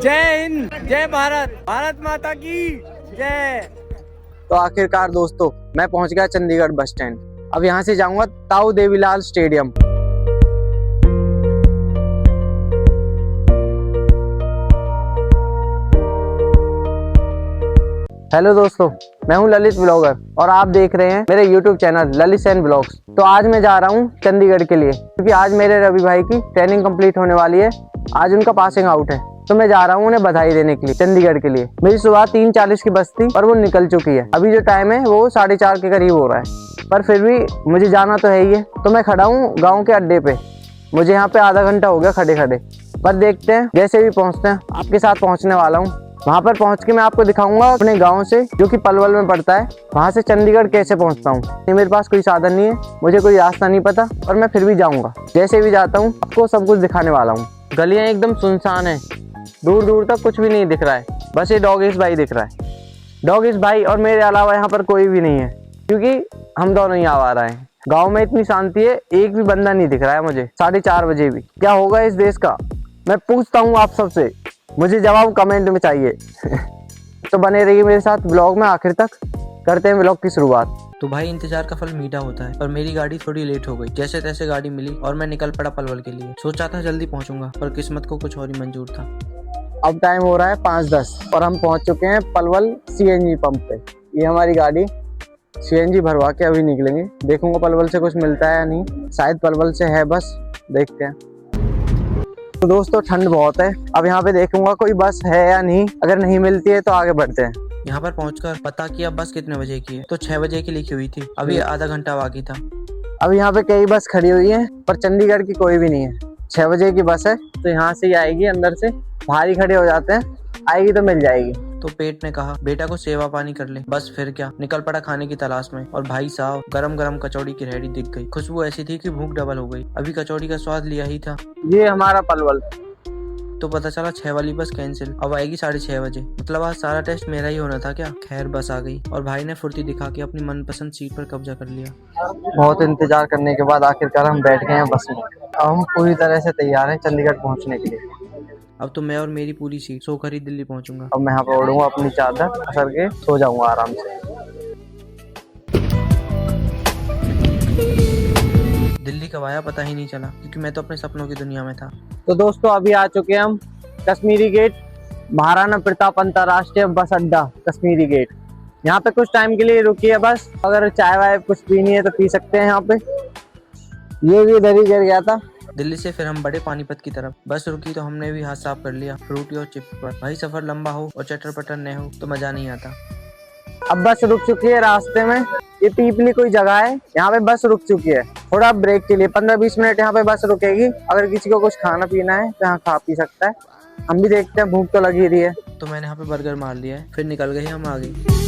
जय हिंद, जय भारत, भारत माता की जय। तो आखिरकार दोस्तों मैं पहुंच गया चंडीगढ़ बस स्टैंड। अब यहाँ से जाऊंगा ताऊ देवीलाल स्टेडियम। हेलो दोस्तों, मैं हूं ललित ब्लॉगर और आप देख रहे हैं मेरे YouTube channel Lalit Sain blogs. तो आज मैं जा रहा हूं चंडीगढ़ के लिए, क्योंकि आज मेरे रवि भाई की ट्रेनिंग कंप्लीट होने वाली है। आज उनका पासिंग आउट है, तो मैं जा रहा हूं उन्हें बधाई देने के लिए चंडीगढ़ के लिए। मेरी सुबह 3:40 की बस थी पर वो निकल चुकी है। अभी जो टाइम है वो 4:30 के करीब हो रहा है, पर फिर भी मुझे जाना तो है ही है। तो मैं खड़ा हूँ गाँव के अड्डे पे। मुझे यहाँ पे आधा घंटा हो गया खड़े खड़े, पर देखते हैं जैसे भी पहुँचते हैं। आपके साथ पहुँचने वाला हूँ। वहाँ पर पहुँच के मैं आपको दिखाऊंगा अपने गांव से, जो कि पलवल में पड़ता है, वहाँ से चंडीगढ़ कैसे पहुँचता हूँ। मेरे पास कोई साधन नहीं है, मुझे कोई रास्ता नहीं पता, और मैं फिर भी जाऊँगा। जैसे भी जाता हूँ आपको सब कुछ दिखाने वाला हूँ। गलियाँ एकदम सुनसान है, दूर दूर तक कुछ भी नहीं दिख रहा है, बस ये डॉगेश भाई दिख रहा है। डॉगेश भाई और मेरे अलावा यहाँ पर कोई भी नहीं है, क्योंकि हम दोनों ही आवारा हैं। गाँव में इतनी शांति है, एक भी बंदा नहीं दिख रहा है मुझे 4:30 बजे भी। क्या होगा इस देश का, मैं पूछता हूँ आप सबसे, मुझे जवाब कमेंट में चाहिए। तो बने रहिए मेरे साथ ब्लॉग में आखिर तक। करते हैं ब्लॉग की शुरुआत। तो भाई इंतजार का फल मीठा होता है, पर मेरी गाड़ी थोड़ी लेट हो गई। जैसे तैसे गाड़ी मिली और मैं निकल पड़ा पलवल के लिए। सोचा था जल्दी पहुंचूंगा, पर किस्मत को कुछ और ही मंजूर था। अब टाइम हो रहा है 5:10 और हम पहुंच चुके हैं पलवल CNG पंप पे। ये हमारी गाड़ी CNG भरवा के अभी निकलेंगे। देखूंगा पलवल से कुछ मिलता है या नहीं, शायद पलवल से है बस, देखते हैं। तो दोस्तों ठंड बहुत है, अब यहाँ पे देखूंगा कोई बस है या नहीं। अगर नहीं मिलती है तो आगे बढ़ते हैं। यहाँ पर पहुंचकर पता किया बस कितने बजे की है, तो 6 बजे की लिखी हुई थी। अभी आधा घंटा बाकी था। अब यहाँ पे कई बस खड़ी हुई है, पर चंडीगढ़ की कोई भी नहीं है। 6 बजे की बस है, तो यहाँ से ही आएगी। अंदर से बाहर ही खड़े हो जाते हैं, आएगी तो मिल जाएगी। तो पेट ने कहा बेटा को सेवा पानी कर ले। बस फिर क्या, निकल पड़ा खाने की तलाश में। और भाई साहब गरम गरम कचौड़ी की रेहड़ी दिख गई। खुशबू ऐसी थी कि भूख डबल हो गई। अभी कचौड़ी का स्वाद लिया ही था, ये हमारा पलवल। तो पता चला 6 वाली बस कैंसिल, अब आएगी 6:30 बजे। मतलब आज सारा टेस्ट मेरा ही होना था क्या। खैर बस आ गई और भाई ने फुर्ती दिखा के अपनी मनपसंद सीट पर कब्जा कर लिया। बहुत इंतजार करने के बाद आखिरकार हम बैठ गए हैं बस में। अब हम पूरी तरह से तैयार हैं चंडीगढ़ पहुंचने के लिए। अब तो मैं और मेरी पूरी सीट सोकर ही दिल्ली पहुंचूंगा। अब मैं यहाँ पे ओढ़ूंगा अपनी चादर, पसर के सो जाऊंगा आराम से। दिल्ली कब आया पता ही नहीं चला, क्योंकि मैं तो अपने सपनों की दुनिया में था। तो दोस्तों अभी आ चुके हैं हम कश्मीरी गेट, महाराणा प्रताप अंतर्राष्ट्रीय बस अड्डा कश्मीरी गेट। यहाँ पे कुछ टाइम के लिए रुकी है बस। अगर चाय वाय कुछ पीनी है तो पी सकते हैं यहाँ पे। ये भी इधर ही गिर गया था। दिल्ली से फिर हम बढ़े पानीपत की तरफ। बस रुकी तो हमने भी हाथ साफ कर लिया फ्रूटी और चिप्स पर। भाई सफर लंबा हो और चटर पटर न हो तो मजा नहीं आता। अब बस रुक चुकी है रास्ते में। ये पीपली कोई जगह है, यहाँ पे बस रुक चुकी है थोड़ा ब्रेक के लिए। 15-20 मिनट यहाँ पे बस रुकेगी। अगर किसी को कुछ खाना पीना है तो यहाँ खा पी सकता है। हम भी देखते हैं, भूख तो लगी रही है। तो मैंने यहाँ पे बर्गर मार लिया है, फिर निकल गए हम आगे।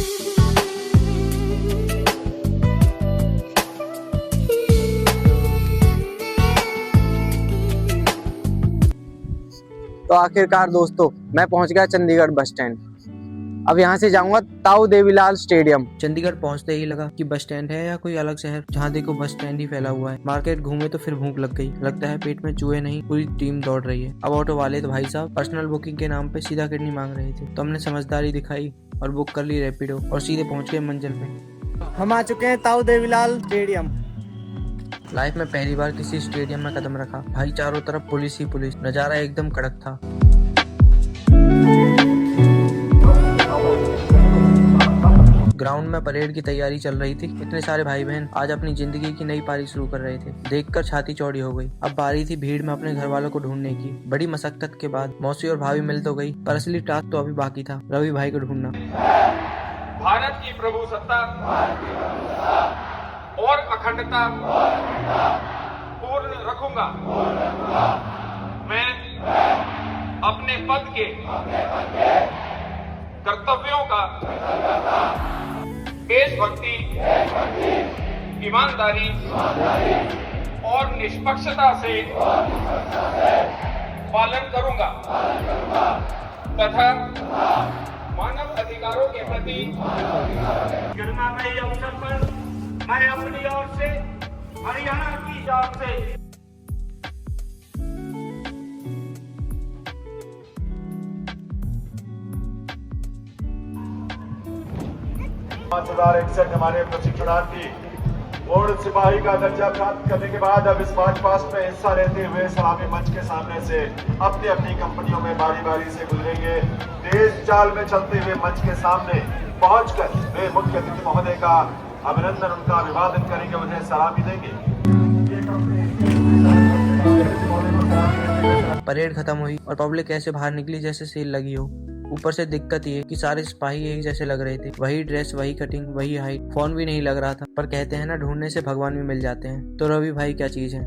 तो आखिरकार दोस्तों मैं पहुंच गया चंडीगढ़ बस स्टैंड। अब यहाँ से जाऊंगा ताऊ देवीलाल स्टेडियम। चंडीगढ़ पहुंचते ही लगा कि बस स्टैंड है या कोई अलग शहर। जहाँ देखो बस स्टैंड ही फैला हुआ है। मार्केट घूमे तो फिर भूख लग गई। लगता है पेट में चूहे नहीं पूरी टीम दौड़ रही है। अब ऑटो वाले तो भाई साहब पर्सनल बुकिंग के नाम पे सीधा किडनी मांग रहे थे, तो हमने समझदारी दिखाई और बुक कर ली रैपिडो और सीधे पहुंच गए मंजिल पे। हम आ चुके हैं ताऊ देवीलाल स्टेडियम। लाइफ में पहली बार किसी स्टेडियम में कदम रखा। भाई चारों तरफ पुलिस ही पुलिस, नजारा एकदम कड़क था। ग्राउंड में परेड की तैयारी चल रही थी। इतने सारे भाई बहन आज अपनी जिंदगी की नई पारी शुरू कर रहे थे। देखकर छाती चौड़ी हो गई। अब बारी थी भीड़ में अपने घर वालों को ढूंढने की। बड़ी मशक्कत के बाद मौसी और भाभी मिल तो गई, पर असली टास्क तो अभी बाकी था, रवि भाई को ढूंढना। भारत की प्रभुसत्ता और अखंडता पूर्ण रखूंगा। मैं अपने पद के कर्तव्यों का देशभक्ति, ईमानदारी और निष्पक्षता से पालन करूंगा तथा मानव अधिकारों के प्रति गरिमामय अवसर पर मैं अपनी ओर से हरियाणा की जान से 5061 हमारे प्रशिक्षणार्थी पूर्ण सिपाही का दर्जा प्राप्त करने के बाद अब इस मार्च पास्ट में हिस्सा लेते हुए सलामी मंच के सामने से अपनी अपनी कंपनियों में बारी बारी से गुजरेंगे। तेज चाल में चलते हुए मंच के सामने पहुंचकर वे मुख्य अतिथि महोदय का अभिनंदन, उनका अभिवादन करेंगे, उन्हें सलामी देंगे। परेड खत्म हुई और पब्लिक ऐसे बाहर निकली जैसे सेल लगी हो। ऊपर से दिक्कत ये कि सारे सिपाही एक जैसे लग रहे थे, वही ड्रेस, वही कटिंग, वही हाइट, फोन भी नहीं लग रहा था। पर कहते हैं ना, ढूंढने से भगवान भी मिल जाते हैं। तो रवि भाई क्या चीज है।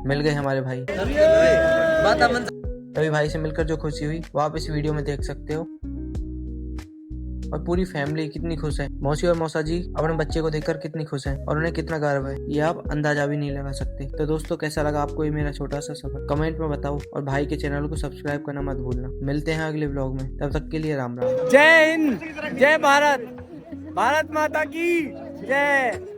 मिल गए हमारे भाई। रवि भाई से मिलकर जो खुशी हुई वो आप इस वीडियो में देख सकते हो। और पूरी फैमिली कितनी खुश है। मौसी और मौसा जी अपने बच्चे को देखकर कितनी खुश हैं और उन्हें कितना गर्व है, ये आप अंदाजा भी नहीं लगा सकते। तो दोस्तों, कैसा लगा आपको ये मेरा छोटा सा सफर, कमेंट में बताओ और भाई के चैनल को सब्सक्राइब करना मत भूलना। मिलते हैं अगले व्लॉग में, तब तक के लिए राम राम। जय हिंद, जय भारत, भारत माता की जय।